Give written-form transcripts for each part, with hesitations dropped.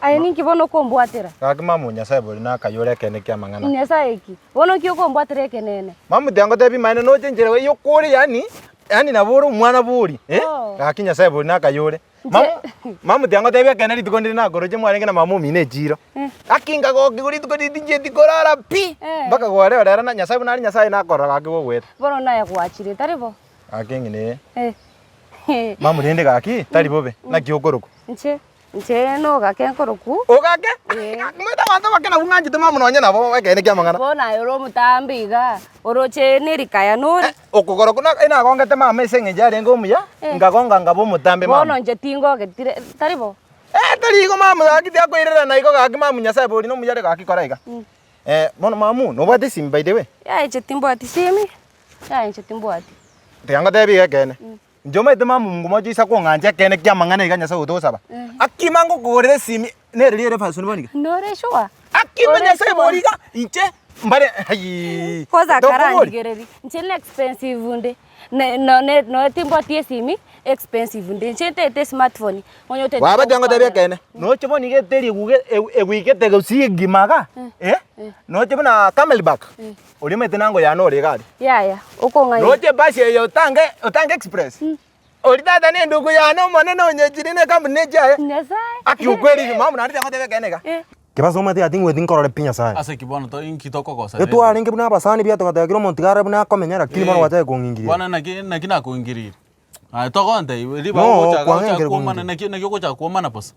Aye ninki bono kombwatira. Gaki mamu Nyasaye bori na kayore kene kya mangana. Nyasaye ki. Bono kyo kombwatira kenene. Mamu tiango tebi maine no chenjere we yokore yani naboro mwana bori. Gaki Nyasaye bori na kayore. Mamu tiango tebi kene ritukondire na goroje mwarenge na mamu mine jiro. Akinga go kiguri tukodi je dikorara pi. Baka gore ora na Nyasaye bunari Nyasaye na korra gaki wo weta. Bono na yakwachire taribo. Akengine. Mamu rende gaki taribobe na kiokoroku. Nche no gakenkoroku. Ogake? Mwita wanto wakena unganjite mamu nonye nabo wekene kya mangana. Bona yoro mutambiga. Oroche nerikaya nori. Okokoroku na ina gongete mamu esenge jare ngomuya. Ngagonga ngabo mutambe mamu. Bono nche tingo getire taribo. Tarigo mamu gaki tia koirera na iko gaki mamu Nyasaye bori no muyare gaki koraiga. Bono mamu no bate sim by the way. Ya nche timbo ati simi. Ya nche timbo ati. Tianga tebi gekene. Njoma ite mamu ngumo jisa ko nganje kene kya mangana iga Nyasaye utosaba. Akimango gorere simi nerere fasoni bonika. Nore shwa. Akima Nyasaye boriga inche mbare hayi. Koza karani gereri. Nche ne expensive unde. No timbo ati simi expensive unde. Nche te smartphone. Onyo te. Waba tianga tebi kene. No chebo nige teri guge ewike te gusi gimaga. No chebo na camelback. Olime tenango ya nore gari. Ya. Uko ngai. Noche basi yo tange express. Olitata ne ndugu ya no maneno nyejirine kama neja. Nyasaye. Aki ukweli mamu na ndya ngote kenega. Kibaso mate atingwe tinkorore pinya sai. Ase kibono to inkitoko kosa. Etu aringe buna basani bia to kiro montigara buna komenyara kilimono watae kongingiri. Bwana nakina kuingiri. Toko nte riba ocha kuomana nakyo kuomana pos.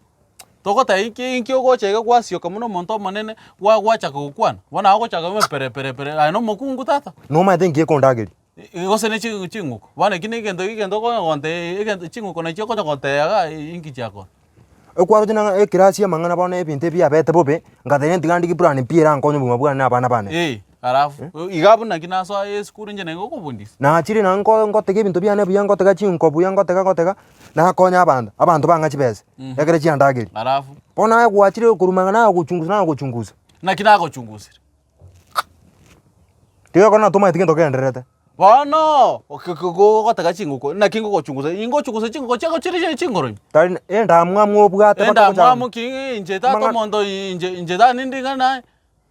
Toko ta inki ogocha kwasio kamuno monto manene wacha kukwana. Wana agocha kame pere. No mokungu tata. No mate ngie kondagiri. Gose ne chinguko. Wana kini igendo ko gonte igendo chinguko na chiko gonte aga inki chako. Ekwaro tina ekirasia mangana bana ebinte bia bete bobe ngatene ntigandi plan piera nkonyo buma bwana na bana bana. Arafu igabu nakina so school nje nengo kubundisa. Na achiri na ngotege ebintu bia ne bia ngotega chinko buya ngotega na konya abantu banga chibese. Ekere chiandagiri. Arafu bona gwachire kurumanga na guchunguza. Nakina guchunguza. Tiyo kona tuma itigendo kenderete. Bono gotega chinguko nakingo guchunguza ingo chunguza chingo chako chiri chingoro. Tari enda mwamu obugate enda mwamu kingi nje tato mondo nje da nindingana.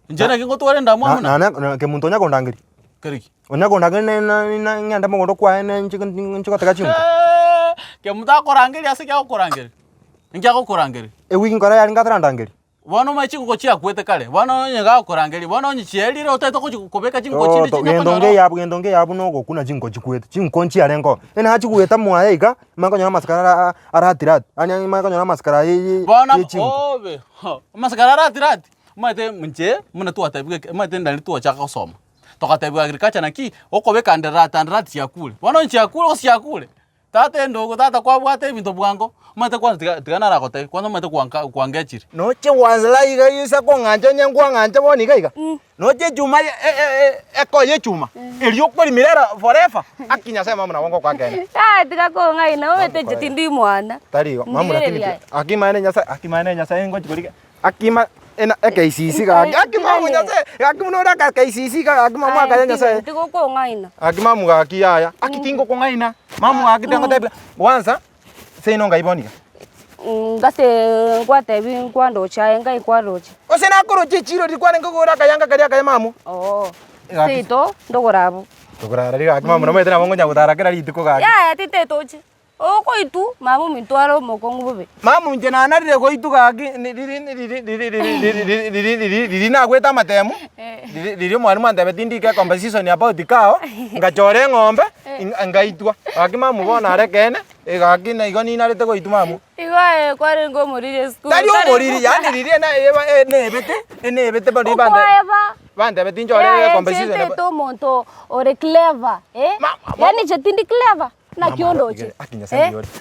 Nje nakingo tware enda mwamu na ke muntu nya kondangiri. Keriki. Onya kondangiri na ngenda mondo kwa ene nchikotega chingo. Ke muta korangiri ase kya korangiri. Nja korangiri. Wiki ngora yali ngatrandangiri. Wano machingo chia kwete kale. Wano nyanga korangiri. Wano nchielire otaito kubeka chingo chindi chinya. Gendonge yabu no gokuna chingo chikwete. Chingo nchi arengo. Ene hachi kuweta mwaega mangonya maskara aratirat. Ani mangonya maskara ye. Bana obe. Maskara aratirat. Mate mnche muna tu atabiga mate ndani tu achaka kusoma. Toka tabiga agriculture naki okobeka nderat ya kule. Wano nchi ya kule osi ya kule. Tata ndogo tata kwa bwate bintu bwango. Mate kwa tigana rakote kwano mate kwangechiri. Noche wanzala iga yisa ko nganja nyangwa nganja bonika iga. Noche chuma eko ye chuma. Elio kweli mirera forever. Akinya sema mama na wango kwa kene. Tiga ko ngai na wete jitindi mwana. Tarigo mama na akimane nyasa ngo chikorika. Akima ena ekisisi ga akima munyase akimunora ka kisisi ga akima mwa ka nyasa. Tigo ko ngai na. Akima muga kiyaya. Akitingo ko ngai na. Mamu akitengo tepe. Wanza Seino ngaibonika. Ngase ngwate bi kwando cha ngai kwaroche. Osena koroche chiro dikwane ngogora kayanga kali akaya mamu. Sito ndogorabo. Ndogorara ri akima muno metena bongo nya gutara kira litiko ga. Ya tite toche. Oko itu mamu mitwaro mokongo bobe. Mamu nje na narire ko itu ga riri na gweta matemu. Riri mwarimu andabe tindike competition about kao ngachore ngombe ngaitwa. Akima mubona rekene egaki na igoni narete ko itu mamu. Iwa kware ngo murire school. Tari o muriri yani riri na nebete bari bande. Bande betinjore competition. Ya to monto ore clever yani chetindi clever. Na kiondoche.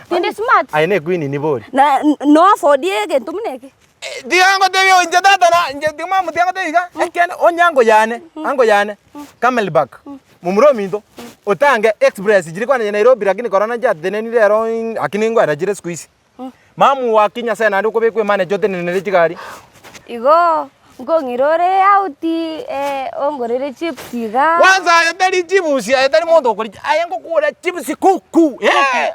Tinde smart. Aine queen ni bori. Na no afford yeke ntumneke. Diango tebi onje tata na nje timamu diango tebiga. Ekene onyango yane, ango yane. Camelback. Mumro mindo. Otange express jiri kwa Nairobi lakini corona ja deneni lero akini ngwa jire squeeze. Mamu wakinya sana ndiko bekwe mane jote nene chigari. Igo ngongirore auti ongorere chips iga. Kwanza ayetari chips, ayetari mondo kuri. Ayengo kula chips kuku.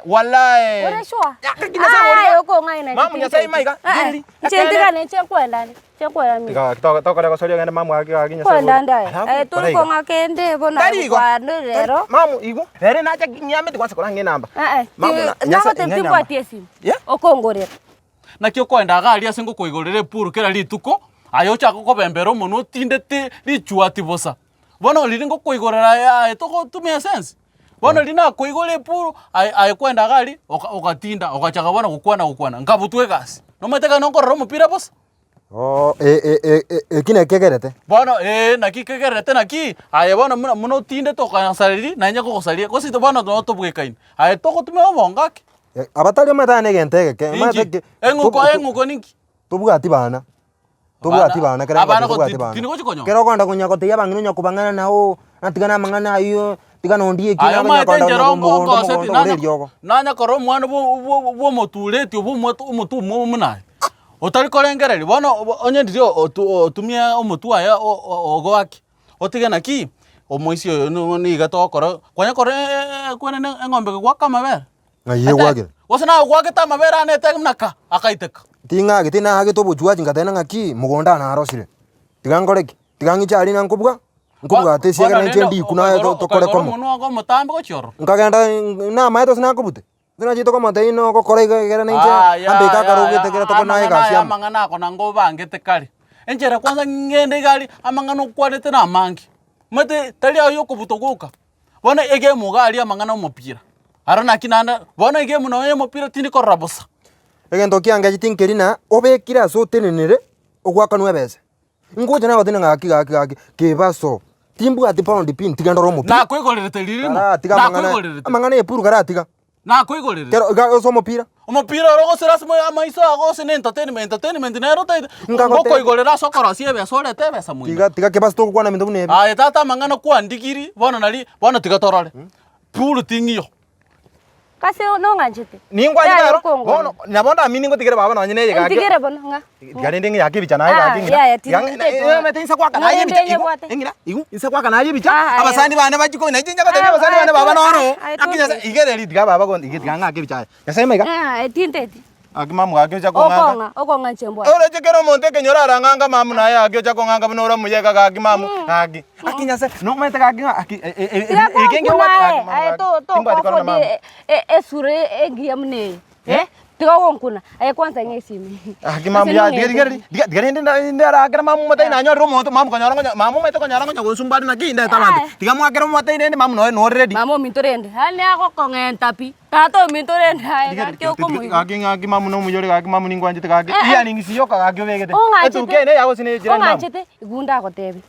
Wallahi. Ore shwa. Yakinya sawa. Ayo ko ngai na. Mamu nyasai maiga. Dili. Chendika ne chekwenda. Chekwenda mi. Tika tokore kosorio ngende mamu akinya sawa. Kwenda ndai. Turi ko ngakende bona kwano rero. Mamu igu. Rere nacha nyamete kwasa kora ngenamba. Mamu nyasa tempo atiesi. Okongorera. Nakio kwenda gali ase ngokoigorere puru kera rituko ayo chako kobembera omono tindete richua tibosa bono riri ngokoigorera toko tumia sense bono rina koigore puru ayo kwenda gali okatinda okachaka bona gukwana ngabutwe gasi nometeka nonkorora omupira bosa kine kegerete bono naki kegerete naki ayo bono muno tindete okanyasariri nanya kogosaria gosito bono tobwekaine ayo toko tumia obongaki abatali matane gentege ke enguko ninki tobugati bana kera konda kunya kote yabangino nya kubangana nao natigana mangana ayo tigana ondie kina nya konda nanya koro mwana bo motuleti omotu munaye otari korengereri bono onyendiri otumia omotu aya ogwaki otigana ki omoisi oyo ni gatokora kwanya kore kwene engombe gwaka mabere aye gwagire wasana gwagita mabere anete naka akaiteka tina hage to buchwa ngatena ngaki mugonda na arosire tigangoreki tigangichari na nkubwa ate siega na chendi kuna to kore komo muno go mutambe go choro ngagenda na maito sina kubute sina chito kama teino go kore gera na nje ambe kakaruge tekera to na ega siam amangana ko nango bangete kali enjera kwanza ngende gali amangana kwarete na mangi mate tali ayo kubutogoka bona ege mugali amangana umupira arana kinanda bona ege muno ye mupira tindi korabosa egento kianga gitinkerina obekira so tenenere ogwakanwa bese ngoja na batina ngaki kebaso timbu ati pound pin tiganda romo na kwigorerete lirimo na kwigorerete amangana epuru garatiga na kwigorerete kero ga so mupira rogo serasmo amaiso agose ne entertainment na rota ngo kwigorera sokora siebe sore tebe samuinga tiga kebaso to kwana mindu nebe tata mangana kwa ndigiri bona tiga torale puru tingiyo Kasi no nganjete. Ningwa njero. Bono nabonda amini ngotigere baba na nyine yega. Ndigere bono nga. Gari ndingi yake bicha naye gaki. Ya mete insa kwa kana yebicha. Engira igu insa kwa kana yebicha. Abasandi bane bajiko na jinja kote abasandi bane baba no. Akinya igere litiga baba go ndigitiga ngake bicha. Yasa mega. Tinte. Akimamu gake cha konganga. Okonga chembwa. Ore chekero monte kenyora ranganga mamu na ya gake cha konganga bonora muyega gaki mamu. Gaki. Akinya se no mete gaki igenge wa. Ai to esure egiamne tigawonkuna ay kwanza ngesimi akimamu ya digere ndara akira mamu mata ina nyoro moto mamu kanyara mamu meta kanyara ngo sumbari na kinda tamande tigamu akira mata ina mamu no ready mamu mintorende hali ako kongenta pi tato mintorende ay kyo komu aki mamu no mujore aki mamu ningwanje tikake iya ningisiyo kake obegete etukene yago sine jirani mamu ngachete igunda ko tebi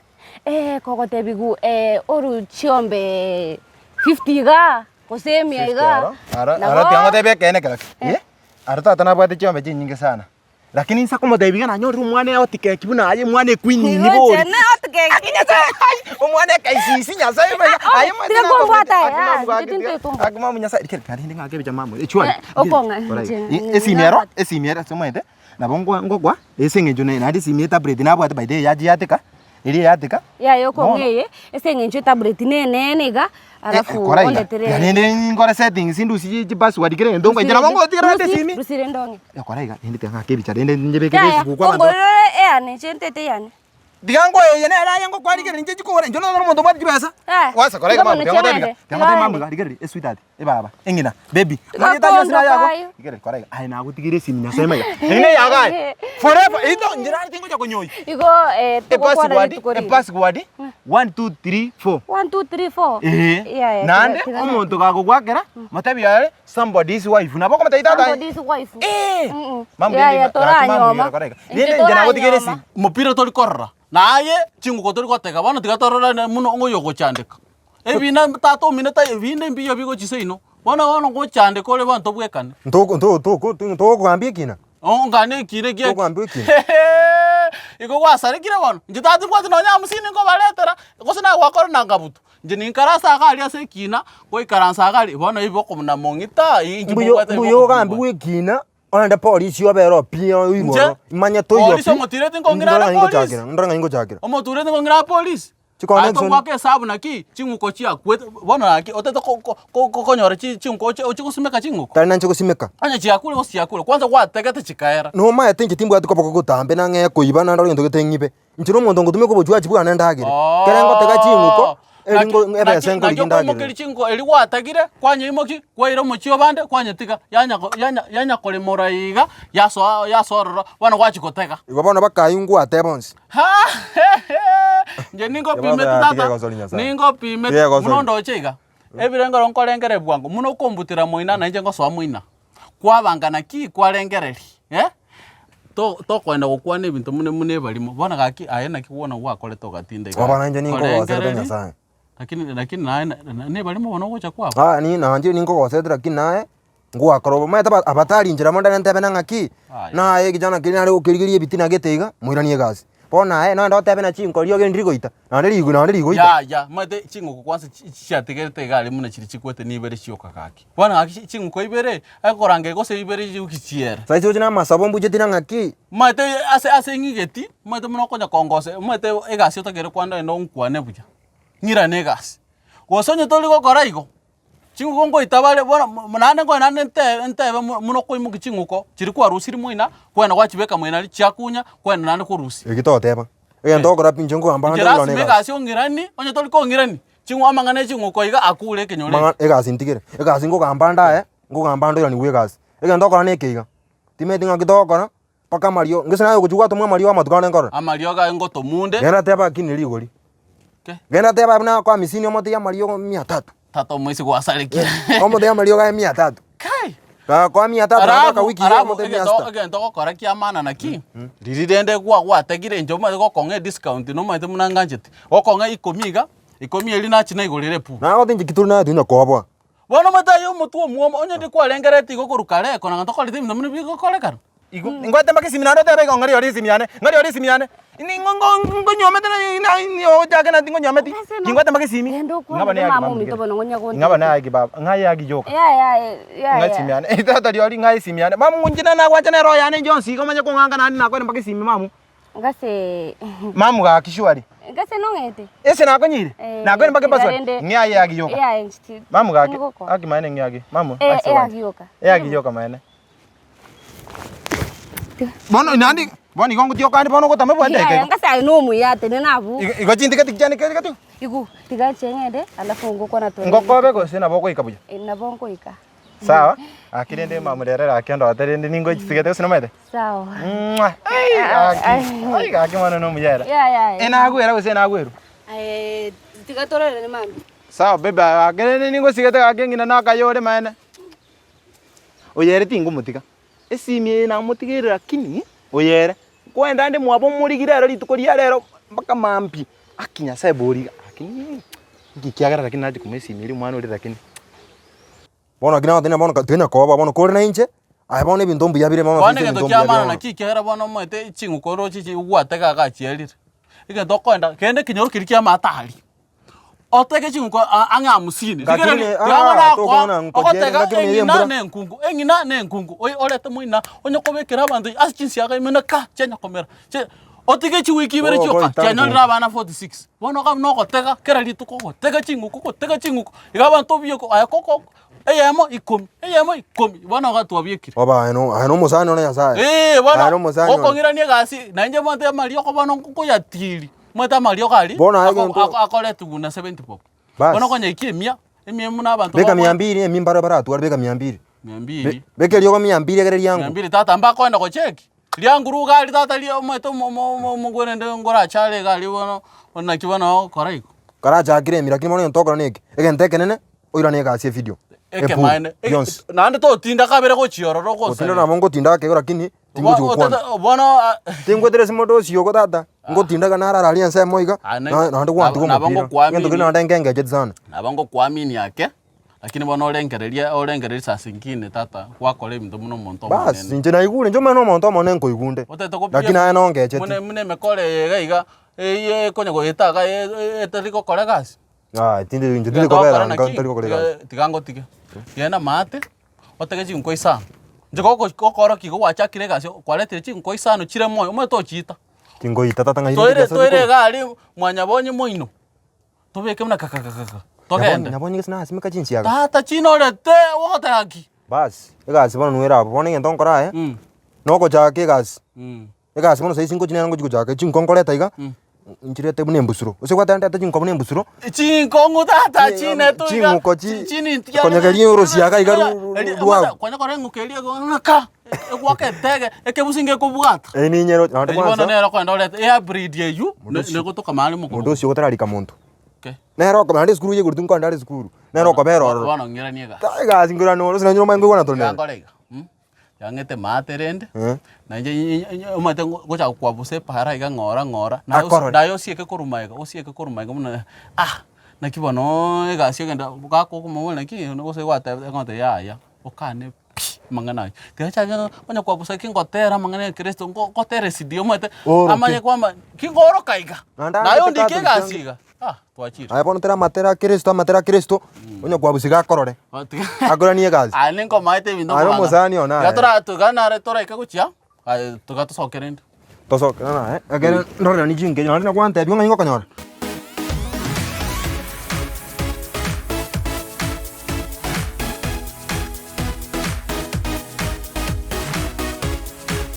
koko tebi gu oru chiombe 50 ga kosemia iga ara tiango tebe kene kala ara tata na bwate chiombe nyingi sana lakini nsa komo tebe kana nyori mwane otike kibuna aye mwane kwini ni bori ne otike mwane kaisisi nyasa aye mwane akuma munyasa ikere kandi ndinga kebicha mamu echwa okonga esimiero somete nabongo ngogwa esengejo na ndi simieta bread na bwate by day yaji yatika ili yatika ya yoko ngeye esengejo tablet nene ga alafu ondetere ya nende ngora settings indusi password kire ndongo njira bongo tira ate simi rusire ndonge ya koraiga ndi tanga kebicha ndende njebe kebe ku kwa bongo ane chentete yani digango yene ara yango kwari kire nje jikore njono no ndo bati basa wasa koraiga mamu tanga mamu ga dikere sweetheart baba engina baby mali ta yasira yago dikere koraiga ai na gutigire simi nyasema ya ene yaga forever ito njira tingo jako nyoi igo password 1 2 3 4 1 2 3 4 nande omuntu gago gwakera matabi yale somebody's wife nabo ko mataita ta somebody's wife mamu ya toranyoma nende njana gutigire simi mupira tori korra naye chinguko tori goteka bana tigatorora muno ngoyo gochandika ebina tato mineta ebinde mbiyo bigo chiseino bana gochandika ole bantu bwekane ntoko kwambie kina ngane kire gie kwambie kina iko wasare kire bana njitatu kwati no nyamusini ngo baletera gosina gwakora nangabutu nje ninkarasa akali ase kina go ikaransa akali bana ibo komna mongita mbuyo gambi wekina Onde polisi obero pio igoro. Imanye to yo. Polisi omotirete ngongira na polisi. Ndanga ingo chakira. Omoturete ngongira polisi. Chikonexon. Ato wake sabu naki chinguko chia kwete bona naki otete konyora chinguko chikusimeka chinguko. Tari nancho kusimeka. Anya chiakule ko siakule kwanza kwategete chikaera. No ma yatenje timbu ati kopoko kutambe na nge kuiba na ndoro ndoke tengibe. Nchiro mondo ngutume ko bojwa chibu anenda agire. Kerengo tega chinguko. Elingo ebe sengo liginda agire. Nakyo chinguko eli watagire kwanye imoki kwaira muchio bande kwanye tika yanya kole moraiga yasororo bana kwachikoteka. Igo bona bakayungu atebonsi. Ha nje ningo pime tata ningo pime munondo chega ebirengo ronkolengere bwangu muno kombutira moina na nje ngoso moina kwabangana ki kwalengereri to kwenda gukwana ebintu mune balimo bona gaki ayena kiwona gwakole to gatinde ga bana nje ningo wasere nyasaye lakini ne balimo bona gocha kwabo ni na nje ningo wasere lakini nae ngwakoro meta abatari njira monda ntebe na ngaki nae kijana kinari ukirigirie bitina geteiga muiranie gasi bona no ndo tebe na chinko ryo gendri goita na ndiri goita ya mate chinguko kwanza chiategerete gari muna chiri chikwete ni ibere chioka kaki bona chinguko ibere akorange gose ibere chiukichiera sai cyo na masabo mbuje tina ngaki mate ase ngigeti mate muno konya kongose mate egasi otagere kwanda ndo nkwane buja ngira negasi gosonye toli gokora igo chinguko ngo itabale bona munane ngo nane ntebe muno koimu chinguko chiri kwa rusiri muina kwena kwachibeka muina chiakunya kwena nane ko rusi egitoteba egento gora pinjongo amba ndo lone egasi ongirani onye toli ko ngirani chingu amangane chinguko iga akule kenyole manga egasi ntigere egasi ngo gamba nda ngo gamba ndo ni wegasi egento gora nekeiga timeti ngagitokora paka mario ngisana yo kuchugwa tumwa mario amatukane ngora amario ga ngoto munde gena teba kiniri gori gena teba na kwa misini omote ya mario 300 tato mwezi kwa salikira omote ya mario ga 300 kai kwa 300 ka wiki ya omote 100 agento gokora kia mana naki ririrende kwa tegire njoma gokonge discount no mate munanganjete gokonge ikomi eli na china igorire pu na gotinje kituru na tunya kobwa bona mata yo mutu omuomo onye ndi kwa lengerete igokorukare kona nganto kolite mna mune bigokorekana igo ngwate mbaki siminano tebe ko ngari ori simiane ini ngo nyomete na ni o jage na tingo nyomete ngwate mbaki simi ngaba ne mamu mitobono ngonya ko ngaba na agi baba ngai agi joka ya ngai simiane itata ri ori ngai simiane mamu ngunjina na kwacha ne roya ne jonsi ko manya ko nganga nani na kwenda mbaki simi mamu ngase mamu ga kishwari ngase nongete ese na konyire na kwenda mbaki baswa ngai agi joka mamu ga agi maene ngai agi mamu agi joka maene bono nandi boni gongo tio kandi bono gotame bwate ke ngasa no mu ya tene nabu igo chindike tikjane ke katu igu tiga chengede alafu ngoko na to ngokobe ko sina boko ikabuja na bonko ika sawa akirende mamurerera akendo aterende ningo chisigete sina mede sawa ai ga kimana no muyera ya ena agwera we sina agweru tiga torere ni mami sawa bebe akirende ningo sigete akengina na kayore maene oyere tingu mutika esimi na mutigirira kini oyere kwenda ndi mwabo murigirero litukoria rero mpaka mampi akinya sebori akini ngikiagara lakini naje kumesimi ri mwana uri lakini bona gina tena bona tena ko bona ko na inche ai bona bintu mbu yabire mama bona ngento kiamana na kikera bona mwete chinguko ro chichi gwateka ga chierire igento kwenda kende kinyoru kirikia matali oteke chinguko anga musini ngakire oteka engina ne nkungu oy olete muina onye kobekera abantu asichinsi aga imena ka chenya komera oteke chiwiki bere choka chenya ndabana 46 bona ka no koteka kera lituko teka chinguko igaba ntobiyo ko ayakoko eyemo ikomi bona ga twabiekire baba ano musano na yasaye bona okongiranie gasi na nje monte mario ko bona ko yatiri mweta mario kali akole tuguna 70 pop bona konya ikimia emie muna abantu beka 200 emimbaro baratu beka 200 beka liyo 200 gere yangu 200 tata mbaka kwenda ko cheki liangu rugali tata liyo mweto mugwene ndo ngora chale gali bona ona kibona koraiko karacha kire mira kimo ntokora neke egente kenene oira ne gasi video eke mine nande to tinda kabere ko chiororo ko tinda na mongo tinda ke lakini tingo chukwana bona tingo tere simodo siyo tata ngo tinda kana ara ali ansa moiga na ndo kwa ntuko mpira ngendo kina ndengenge jet sana nabango kwamini yake lakini bona olengereria sasa ingine tata wakole ibintu muno monto monene bas nje na igule njo mano monto monene ko igunde lakini aya nonge jet mune mekole gaiga konya go etaga eteriko kolegas tinde ko bera ngantari ko kolegas tigango tige yena mate otege chinko isa nje kokoro ki gwachakire gasi kwaletire chinko isano chire moyo mwe tochita Tingoita tatanga toire gari mwanya bonye moino tobeke mna kaka togende Nabonye gisna simika chinsi yaga. tata chino lete wotaki Bas, egasi bono nwera hapo. Bono ngento nkora Noko chake egasi. Egasi bono saisi ngo chinena ngo chiko chake chinko nkoreta iga. Nchirete bune mbusuro. Ose kwata ndata chinko bune mbusuro. chinko ngutata chine tu Chinko chini. Konyagerie urosi yaga iga ruwa. Konyakore ngukerie ngaka gwaketege ekebusinge kubwata Ni nyero ndio bono nero kwenda lete ya breed yeyu negotoka mali muko Mundu ucio gutararika muntu. okay Nero ko bande skuru ye gurtu nko ndare skuru. Nero ko bero. bono ngira niega Egasi ngura no sina nyuma ngo wana tonne. ngorega yangete materende na nje umate gocha kwabuse para iga ngora nayo sieke kurumaiga usieke kurumaiga muna na kibono egasi genda gako kumona ki no se wata ngote ya okane mangana kecha onya kwabusa kingotera mangana Kristo ngotere sidio mwete amanye kwamba kingoro kaiga nayo ndike gasiga twachira Aya bono tera matera Kristo. Onya kwabusiga korore. Agora ni egasi. Ninko maite bindo Aro muzani ona. Gatora tugana retora ikaguchia tugato sokerende Tosoka na Agora ndorera ni jinge. Nari na kwante bionga ngo kanyora.